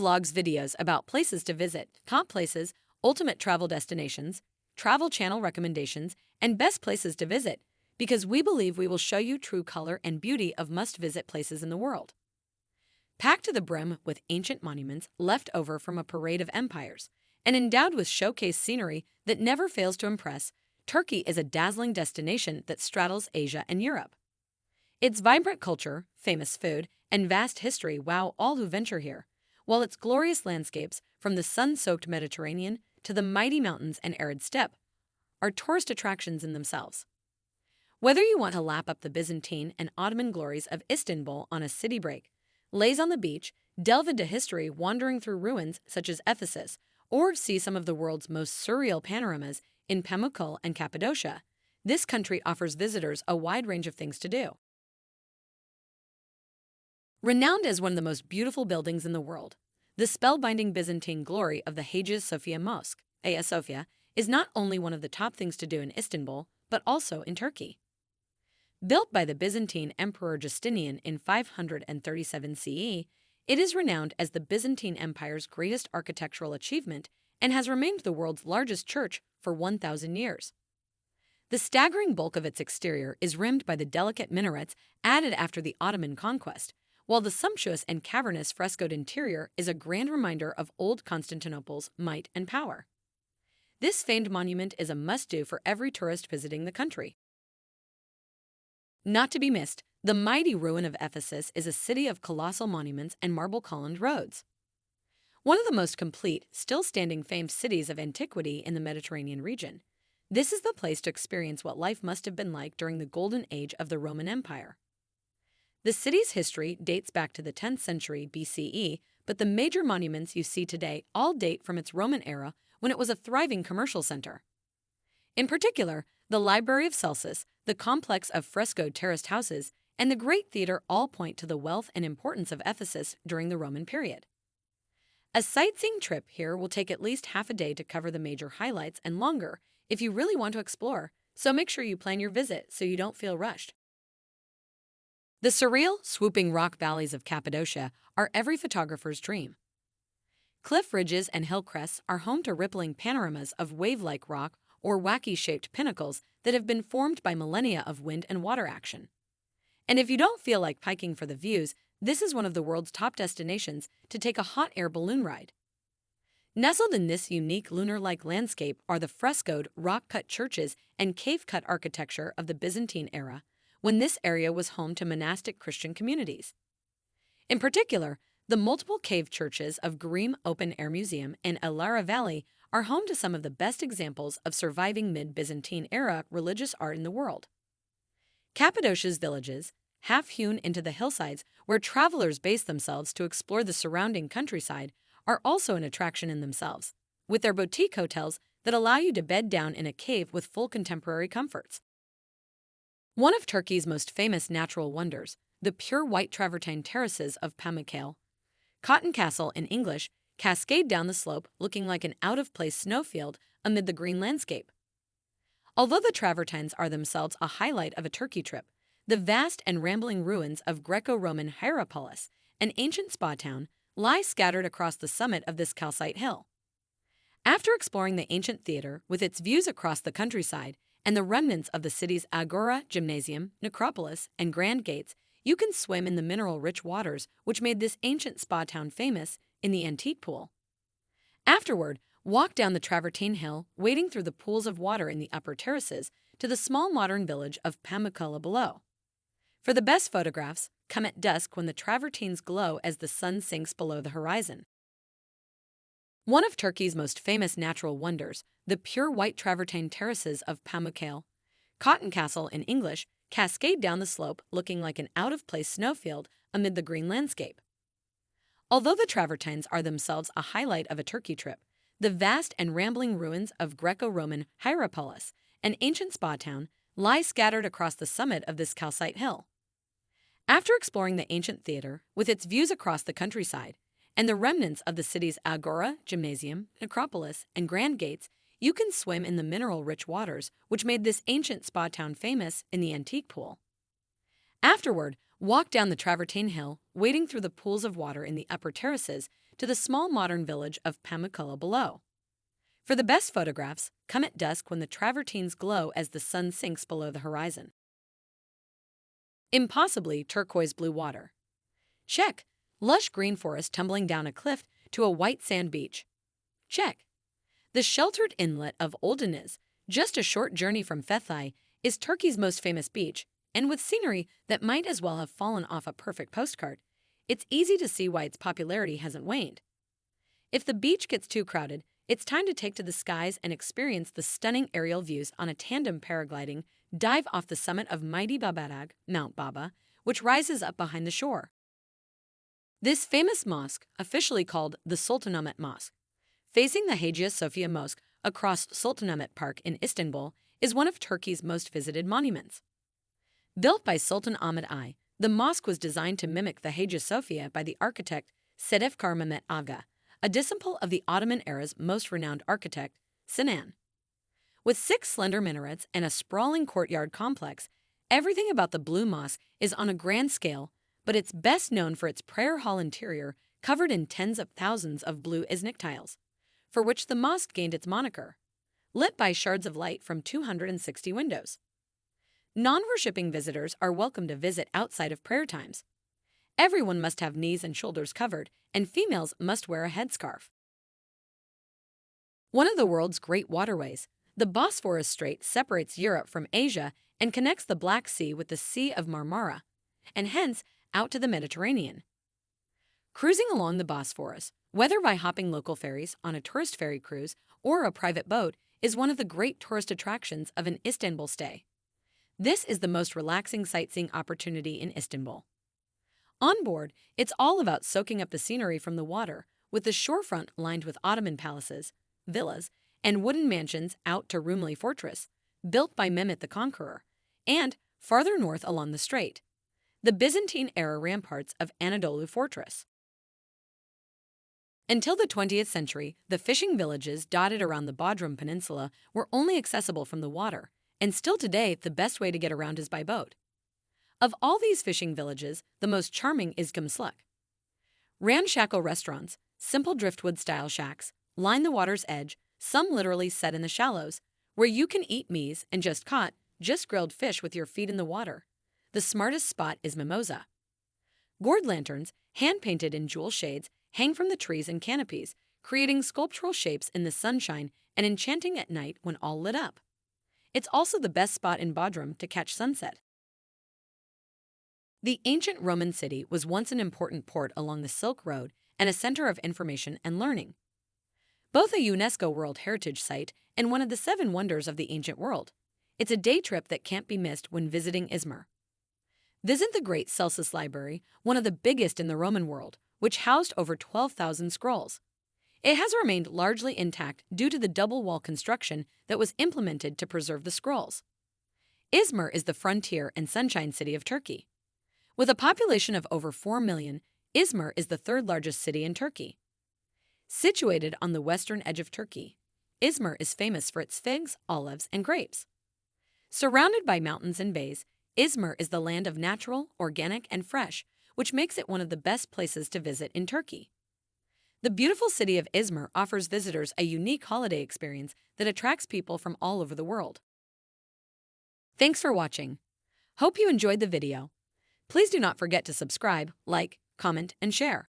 vlogs videos about places to visit, top places, ultimate travel destinations, travel channel recommendations, and best places to visit, because we believe we will show you true color and beauty of must-visit places in the world. Packed to the brim with ancient monuments left over from a parade of empires, and endowed with showcase scenery that never fails to impress, Turkey is a dazzling destination that straddles Asia and Europe. Its vibrant culture, famous food, and vast history wow all who venture here, while its glorious landscapes, from the sun-soaked Mediterranean to the mighty mountains and arid steppe, are tourist attractions in themselves. Whether you want to lap up the Byzantine and Ottoman glories of Istanbul on a city break, laze on the beach, delve into history wandering through ruins such as Ephesus, or see some of the world's most surreal panoramas in Pamukkale and Cappadocia, this country offers visitors a wide range of things to do. Renowned as one of the most beautiful buildings in the world, the spellbinding Byzantine glory of the Hagia Sophia Mosque, Hagia Sophia, is not only one of the top things to do in Istanbul, but also in Turkey. Built by the Byzantine Emperor Justinian in 537 CE, it is renowned as the Byzantine Empire's greatest architectural achievement and has remained the world's largest church for 1,000 years. The staggering bulk of its exterior is rimmed by the delicate minarets added after the Ottoman conquest, while the sumptuous and cavernous frescoed interior is a grand reminder of old Constantinople's might and power. This famed monument is a must-do for every tourist visiting the country. Not to be missed, the mighty ruin of Ephesus is a city of colossal monuments and marble-columned roads. One of the most complete, still-standing famed cities of antiquity in the Mediterranean region, this is the place to experience what life must have been like during the golden age of the Roman Empire. The city's history dates back to the 10th century BCE, but the major monuments you see today all date from its Roman era when it was a thriving commercial center. In particular, the Library of Celsus, the complex of frescoed terraced houses, and the Great Theater all point to the wealth and importance of Ephesus during the Roman period. A sightseeing trip here will take at least half a day to cover the major highlights and longer if you really want to explore, so make sure you plan your visit so you don't feel rushed. The surreal, swooping rock valleys of Cappadocia are every photographer's dream. Cliff ridges and hill crests are home to rippling panoramas of wave-like rock or wacky-shaped pinnacles that have been formed by millennia of wind and water action. And if you don't feel like hiking for the views, this is one of the world's top destinations to take a hot air balloon ride. Nestled in this unique lunar-like landscape are the frescoed, rock-cut churches and cave-cut architecture of the Byzantine era, when this area was home to monastic Christian communities. In particular, the multiple cave churches of Grim Open Air Museum and Elara Valley are home to some of the best examples of surviving mid-Byzantine era religious art in the world. Cappadocia's villages, half-hewn into the hillsides where travelers base themselves to explore the surrounding countryside, are also an attraction in themselves, with their boutique hotels that allow you to bed down in a cave with full contemporary comforts. One of Turkey's most famous natural wonders, the pure white travertine terraces of Pamukkale, Cotton Castle in English, cascade down the slope looking like an out-of-place snowfield amid the green landscape. Although the travertines are themselves a highlight of a Turkey trip, the vast and rambling ruins of Greco-Roman Hierapolis, an ancient spa town, lie scattered across the summit of this calcite hill. After exploring the ancient theater with its views across the countryside and the remnants of the city's agora, gymnasium, necropolis, and grand gates, you can swim in the mineral-rich waters which made this ancient spa town famous in the antique pool. Afterward, walk down the travertine hill, wading through the pools of water in the upper terraces to the small modern village of Pamukkale below. For the best photographs, come at dusk when the travertines glow as the sun sinks below the horizon. One of Turkey's most famous natural wonders, the pure white travertine terraces of Pamukkale, Cotton Castle in English, cascade down the slope looking like an out-of-place snowfield amid the green landscape. Although the travertines are themselves a highlight of a Turkey trip, the vast and rambling ruins of Greco-Roman Hierapolis, an ancient spa town, lie scattered across the summit of this calcite hill. After exploring the ancient theater with its views across the countryside and the remnants of the city's agora, gymnasium, necropolis, and grand gates, you can swim in the mineral-rich waters which made this ancient spa town famous in the antique pool. Afterward, walk down the travertine hill, wading through the pools of water in the upper terraces to the small modern village of Pamukkale below. For the best photographs, come at dusk when the travertines glow as the sun sinks below the horizon. Impossibly turquoise blue water. Check. Lush green forest tumbling down a cliff to a white sand beach. Check. The sheltered inlet of Ölüdeniz, just a short journey from Fethiye, is Turkey's most famous beach, and with scenery that might as well have fallen off a perfect postcard, it's easy to see why its popularity hasn't waned. If the beach gets too crowded, it's time to take to the skies and experience the stunning aerial views on a tandem paragliding dive off the summit of mighty Babadag, Mount Baba, which rises up behind the shore. This famous mosque, officially called the Sultanahmet Mosque, facing the Hagia Sophia Mosque across Sultanahmet Park in Istanbul, is one of Turkey's most visited monuments. Built by Sultan Ahmet I, the mosque was designed to mimic the Hagia Sophia by the architect Sedefkar Mehmet Aga, a disciple of the Ottoman era's most renowned architect, Sinan. With 6 slender minarets and a sprawling courtyard complex, everything about the Blue Mosque is on a grand scale, but it's best known for its prayer hall interior covered in tens of thousands of blue Iznik tiles, for which the mosque gained its moniker, lit by shards of light from 260 windows. Non-worshipping visitors are welcome to visit outside of prayer times. Everyone must have knees and shoulders covered, and females must wear a headscarf. One of the world's great waterways, the Bosphorus Strait separates Europe from Asia and connects the Black Sea with the Sea of Marmara, and hence out to the Mediterranean. Cruising along the Bosphorus, whether by hopping local ferries on a tourist ferry cruise or a private boat, is one of the great tourist attractions of an Istanbul stay. This is the most relaxing sightseeing opportunity in Istanbul. On board, it's all about soaking up the scenery from the water, with the shorefront lined with Ottoman palaces, villas, and wooden mansions out to Rumeli Fortress, built by Mehmet the Conqueror, and, farther north along the strait, the Byzantine-era ramparts of Anadolu Fortress. Until the 20th century, the fishing villages dotted around the Bodrum Peninsula were only accessible from the water, and still today the best way to get around is by boat. Of all these fishing villages, the most charming is Gümüşlük. Ramshackle restaurants, simple driftwood-style shacks, line the water's edge, some literally set in the shallows, where you can eat meze and just grilled fish with your feet in the water. The smartest spot is Mimosa. Gourd lanterns, hand-painted in jewel shades, hang from the trees and canopies, creating sculptural shapes in the sunshine and enchanting at night when all lit up. It's also the best spot in Bodrum to catch sunset. The ancient Roman city was once an important port along the Silk Road and a center of information and learning. Both a UNESCO World Heritage Site and one of the 7 wonders of the ancient world, it's a day trip that can't be missed when visiting Izmir. Visit the Great Celsus Library, one of the biggest in the Roman world, which housed over 12,000 scrolls. It has remained largely intact due to the double-wall construction that was implemented to preserve the scrolls. Izmir is the frontier and sunshine city of Turkey. With a population of over 4 million, Izmir is the 3rd largest city in Turkey. Situated on the western edge of Turkey, Izmir is famous for its figs, olives, and grapes. Surrounded by mountains and bays, Izmir is the land of natural, organic, and fresh, which makes it one of the best places to visit in Turkey. The beautiful city of Izmir offers visitors a unique holiday experience that attracts people from all over the world. Thanks for watching. Hope you enjoyed the video. Please do not forget to subscribe, like, comment, and share.